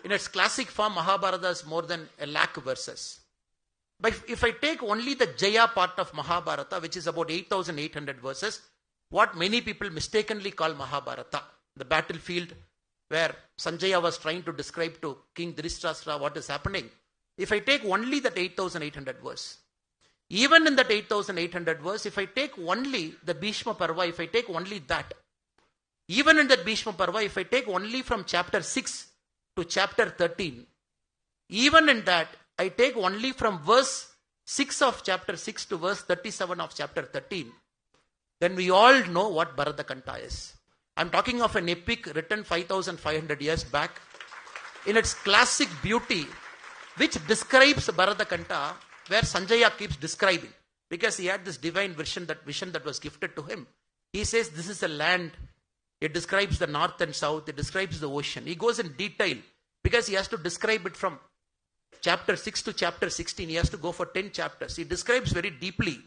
In its classic form, Mahabharata is more than 1,00,000 verses. But if I take only the Jaya part of Mahabharata, which is about 8,800 verses, what many people mistakenly call Mahabharata, the battlefield where Sanjaya was trying to describe to King Dhritarashtra what is happening. If I take only that 8,800 verse, even in that 8,800 verse, if I take only the Bhishma Parva, if I take only that, even in that Bhishma Parva, if I take only from chapter 6 to chapter 13, even in that, I take only from verse 6 of chapter 6 to verse 37 of chapter 13, then we all know what Bharata Kanta is. I'm talking of an epic written 5,500 years back in its classic beauty, which describes Bharata Kanta, where Sanjaya keeps describing, because he had this divine vision that was gifted to him. He says this is a land. It describes the north and south. It describes the ocean. He goes in detail because he has to describe it from chapter 6 to chapter 16. He has to go for 10 chapters. He describes very deeply.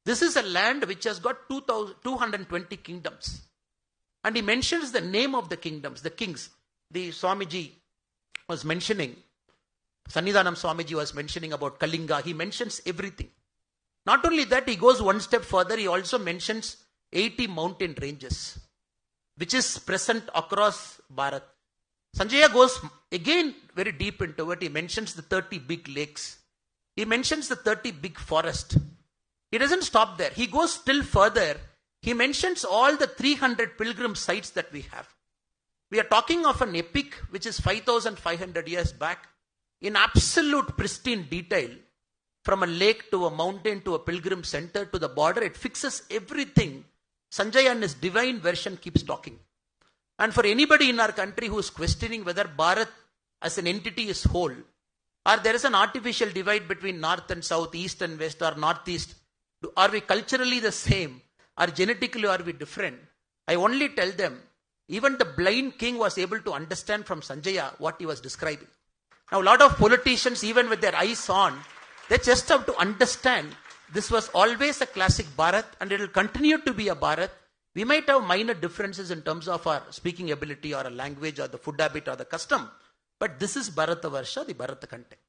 This is a land which has got 220 kingdoms. And he mentions the name of the kingdoms, the kings. The Swamiji was mentioning, Sannidhanam Swamiji was mentioning about Kalinga. He mentions everything. Not only that, he goes one step further. He also mentions 80 mountain ranges, which is present across Bharat. Sanjaya goes again very deep into it. He mentions the 30 big lakes. He mentions the 30 big forests. He doesn't stop there. He goes still further. He mentions all the 300 pilgrim sites that we have. We are talking of an epic which is 5,500 years back in absolute pristine detail, from a lake to a mountain to a pilgrim center to the border. It fixes everything. Sanjaya in his divine version keeps talking. And for anybody in our country who is questioning whether Bharat as an entity is whole, or there is an artificial divide between north and south, east and west, or northeast, are we culturally the same, or genetically are we different? I only tell them, even the blind king was able to understand from Sanjaya what he was describing. Now a lot of politicians, even with their eyes on, they just have to understand this was always a classic Bharat and it will continue to be a Bharat. We might have minor differences in terms of our speaking ability or a language or the food habit or the custom, but this is Bharata Varsha, the Bharata Kante.